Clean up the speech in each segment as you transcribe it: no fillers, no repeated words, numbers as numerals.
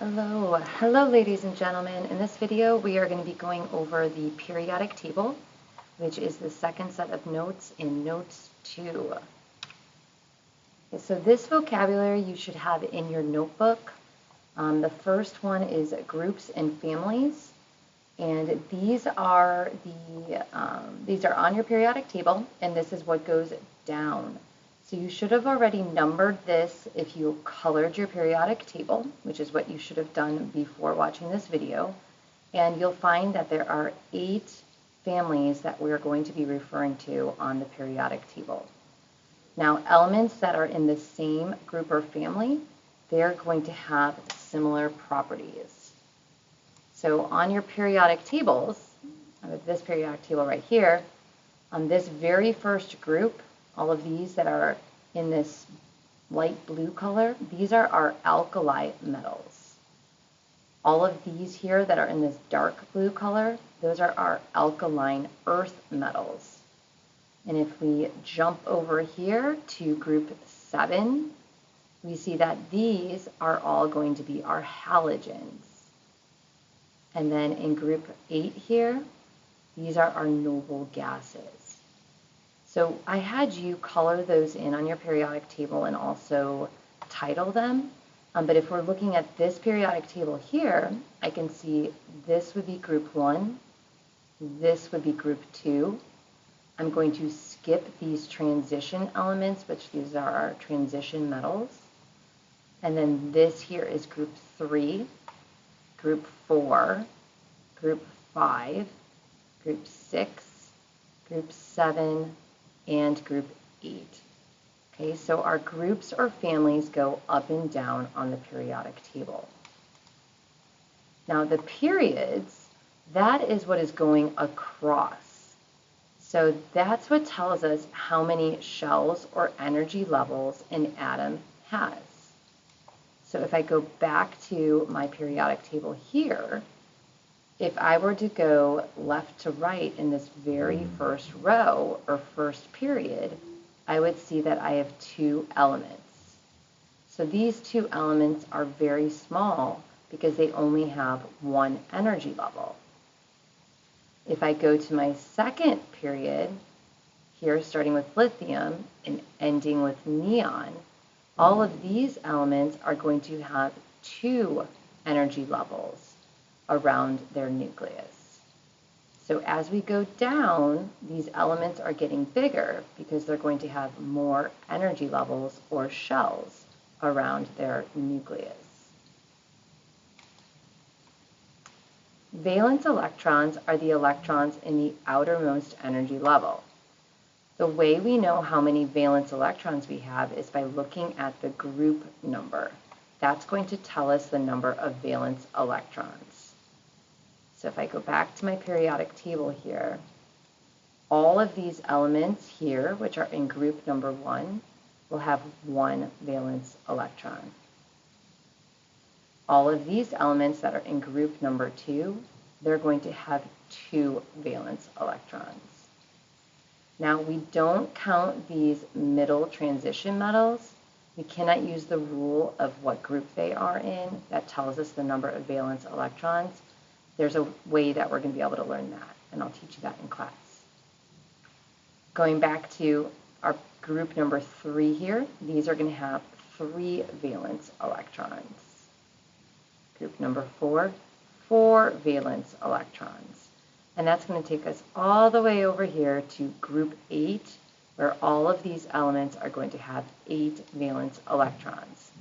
Hello ladies and gentlemen. In this video we are going to be going over the periodic table, which is the second set of notes in Notes 2. Okay, so this vocabulary you should have in your notebook. The first one is groups and families, and these are on your periodic table, and this is what goes down. So you should have already numbered this if you colored your periodic table, which is what you should have done before watching this video. And you'll find that there are 8 families that we're going to be referring to on the periodic table. Now, elements that are in the same group or family, they're going to have similar properties. So on your periodic tables, this periodic table right here, on this very first group, all of these that are in this light blue color, these are our alkali metals. All of these here that are in this dark blue color, those are our alkaline earth metals. And if we jump over here to group 7, we see that these are all going to be our halogens. And then in group 8 here, these are our noble gases. So I had you color those in on your periodic table and also title them. But if we're looking at this periodic table here, I can see this would be group 1, this would be group 2. I'm going to skip these transition elements, which these are our transition metals. And then this here is group 3, group 4, group 5, group 6, group 7, and group 8. Okay, so our groups or families go up and down on the periodic table. Now the periods, that is what is going across. So that's what tells us how many shells or energy levels an atom has. So if I go back to my periodic table here, if I were to go left to right in this very first row or first period, I would see that I have 2 elements. So these 2 elements are very small because they only have 1 energy level. If I go to my second period, here starting with lithium and ending with neon, all of these elements are going to have 2 energy levels around their nucleus. So as we go down, these elements are getting bigger because they're going to have more energy levels or shells around their nucleus. Valence electrons are the electrons in the outermost energy level. The way we know how many valence electrons we have is by looking at the group number. That's going to tell us the number of valence electrons. So if I go back to my periodic table here, all of these elements here, which are in group number 1, will have 1 valence electron. All of these elements that are in group number 2, they're going to have 2 valence electrons. Now we don't count these middle transition metals. We cannot use the rule of what group they are in. That tells us the number of valence electrons. There's a way that we're going to be able to learn that, and I'll teach you that in class. Going back to our group number 3 here, these are going to have 3 valence electrons. Group number 4, 4 valence electrons. And that's going to take us all the way over here to group 8, where all of these elements are going to have 8 valence electrons.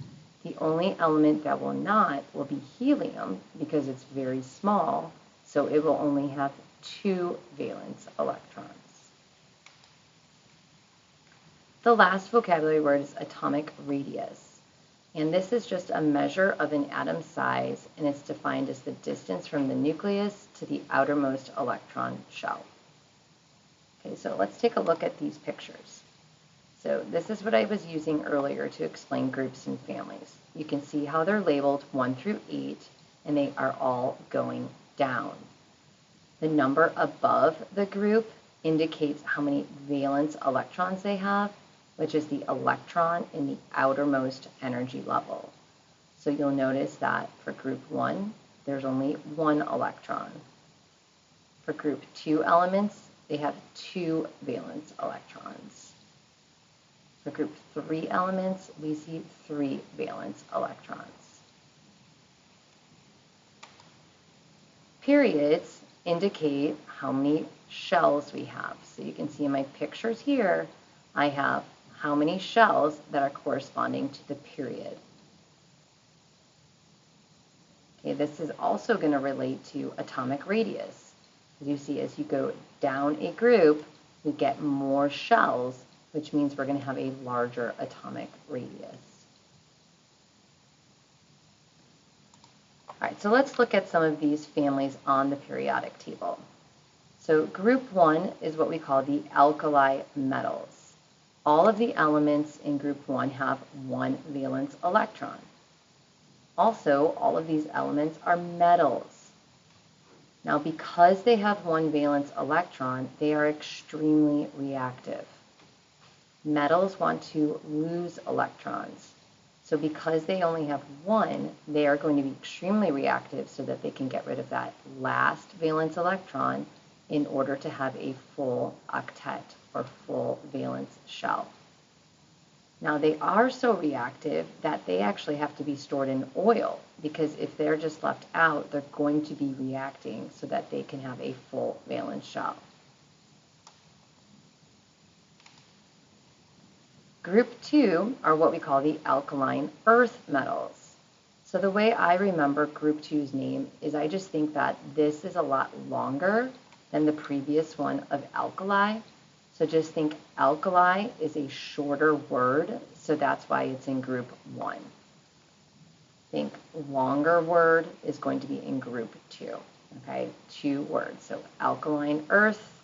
The only element that will not will be helium because it's very small, so it will only have 2 valence electrons. The last vocabulary word is atomic radius. And this is just a measure of an atom's size, and it's defined as the distance from the nucleus to the outermost electron shell. Okay, so let's take a look at these pictures. So this is what I was using earlier to explain groups and families. You can see how they're labeled 1 through 8, and they are all going down. The number above the group indicates how many valence electrons they have, which is the electron in the outermost energy level. So you'll notice that for group 1, there's only 1 electron. For group 2 elements, they have 2 valence electrons. For group 3 elements, we see 3 valence electrons. Periods indicate how many shells we have. So you can see in my pictures here, I have how many shells that are corresponding to the period. Okay, this is also going to relate to atomic radius. As you see, as you go down a group, we get more shells, which means we're going to have a larger atomic radius. All right, so let's look at some of these families on the periodic table. So group 1 is what we call the alkali metals. All of the elements in group 1 have 1 valence electron. Also, all of these elements are metals. Now, because they have 1 valence electron, they are extremely reactive. Metals want to lose electrons. So because they only have 1, they are going to be extremely reactive so that they can get rid of that last valence electron in order to have a full octet or full valence shell. Now they are so reactive that they actually have to be stored in oil, because if they're just left out, they're going to be reacting so that they can have a full valence shell. Group 2 are what we call the alkaline earth metals. So the way I remember group 2's name is I just think that this is a lot longer than the previous one of alkali. So just think alkali is a shorter word, so that's why it's in group 1. Think longer word is going to be in group 2, okay? 2 words. So alkaline earth,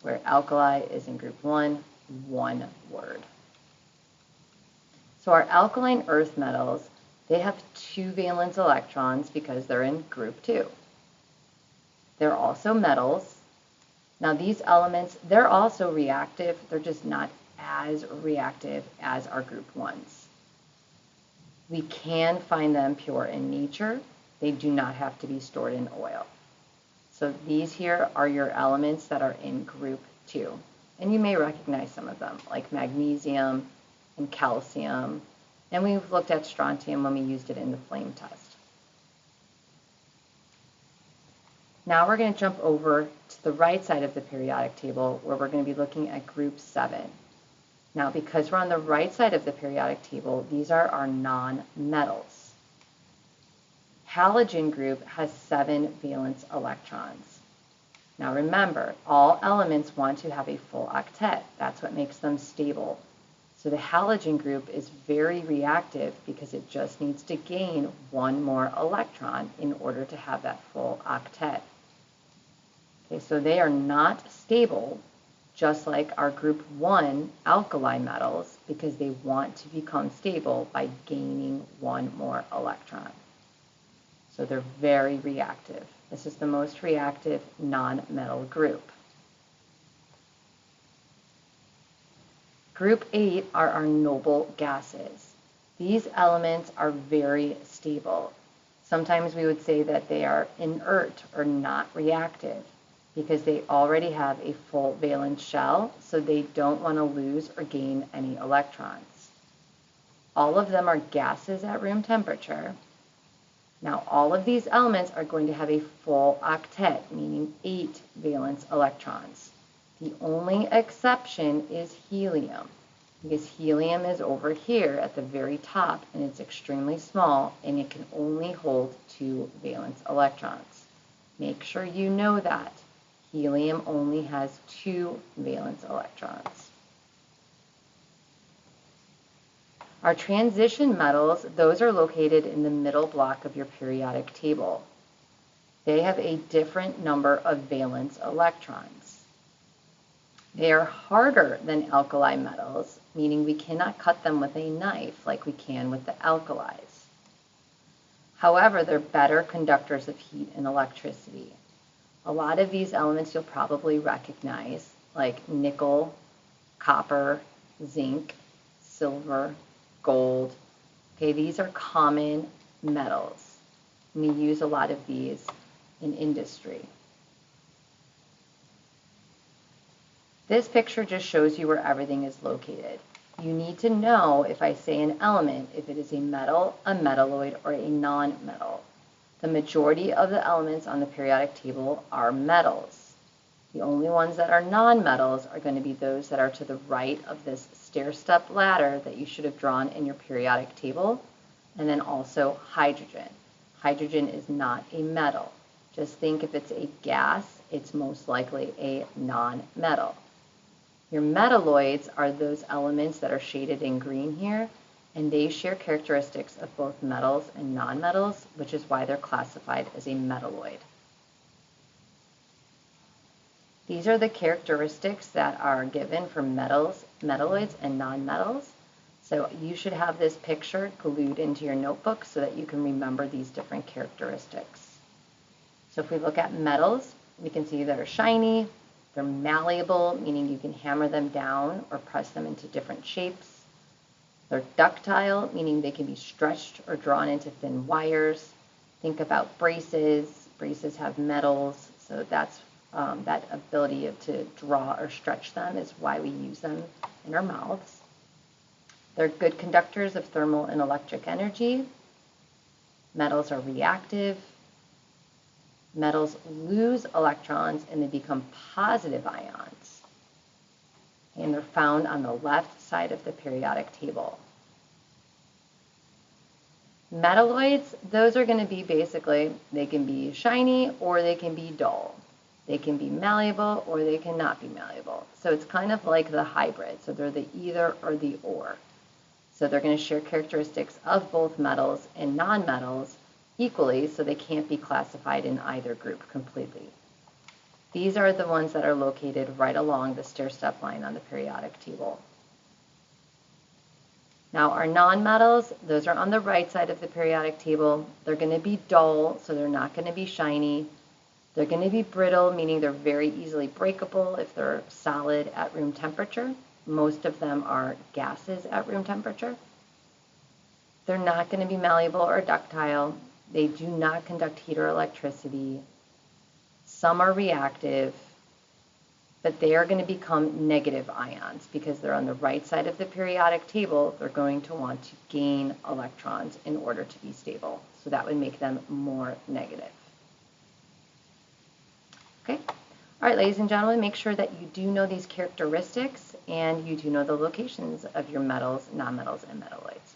where alkali is in group 1, 1 word. So our alkaline earth metals, they have 2 valence electrons because they're in group 2. They're also metals. Now these elements, they're also reactive. They're just not as reactive as our group 1s. We can find them pure in nature. They do not have to be stored in oil. So these here are your elements that are in group 2. And you may recognize some of them, like magnesium and calcium. And we've looked at strontium when we used it in the flame test. Now we're going to jump over to the right side of the periodic table, where we're going to be looking at group 7. Now, because we're on the right side of the periodic table, these are our non-metals. Halogen group has 7 valence electrons. Now remember, all elements want to have a full octet. That's what makes them stable. So the halogen group is very reactive because it just needs to gain 1 more electron in order to have that full octet. Okay, so they are not stable, just like our group 1 alkali metals, because they want to become stable by gaining 1 more electron. So they're very reactive. This is the most reactive non-metal group. Group 8 are our noble gases. These elements are very stable. Sometimes we would say that they are inert or not reactive because they already have a full valence shell, so they don't want to lose or gain any electrons. All of them are gases at room temperature. Now, all of these elements are going to have a full octet, meaning 8 valence electrons. The only exception is helium, because helium is over here at the very top, and it's extremely small, and it can only hold 2 valence electrons. Make sure you know that. Helium only has 2 valence electrons. Our transition metals, those are located in the middle block of your periodic table. They have a different number of valence electrons. They are harder than alkali metals, meaning we cannot cut them with a knife like we can with the alkalis. However, they're better conductors of heat and electricity. A lot of these elements you'll probably recognize, like nickel, copper, zinc, silver, gold. Okay, these are common metals. We use a lot of these in industry. This picture just shows you where everything is located. You need to know, if I say an element, if it is a metal, a metalloid, or a non-metal. The majority of the elements on the periodic table are metals. The only ones that are non-metals are going to be those that are to the right of this stair-step ladder that you should have drawn in your periodic table, and then also hydrogen. Hydrogen is not a metal. Just think if it's a gas, it's most likely a non-metal. Your metalloids are those elements that are shaded in green here, and they share characteristics of both metals and nonmetals, which is why they're classified as a metalloid. These are the characteristics that are given for metals, metalloids, and nonmetals. So you should have this picture glued into your notebook so that you can remember these different characteristics. So if we look at metals, we can see they're shiny, they're malleable, meaning you can hammer them down or press them into different shapes. They're ductile, meaning they can be stretched or drawn into thin wires. Think about braces. Braces have metals, so that's that ability to draw or stretch them is why we use them in our mouths. They're good conductors of thermal and electric energy. Metals are reactive. Metals lose electrons and they become positive ions. And they're found on the left side of the periodic table. Metalloids, those are going to be basically, they can be shiny or they can be dull. They can be malleable or they cannot be malleable. So it's kind of like the hybrid. So they're the either or the or. So they're going to share characteristics of both metals and nonmetals equally, so they can't be classified in either group completely. These are the ones that are located right along the stair-step line on the periodic table. Now our nonmetals, those are on the right side of the periodic table. They're going to be dull, so they're not going to be shiny. They're going to be brittle, meaning they're very easily breakable if they're solid at room temperature. Most of them are gases at room temperature. They're not going to be malleable or ductile. They do not conduct heat or electricity. Some are reactive, but they are going to become negative ions because they're on the right side of the periodic table. They're going to want to gain electrons in order to be stable. So that would make them more negative. Okay. All right, ladies and gentlemen, make sure that you do know these characteristics and you do know the locations of your metals, nonmetals, and metalloids.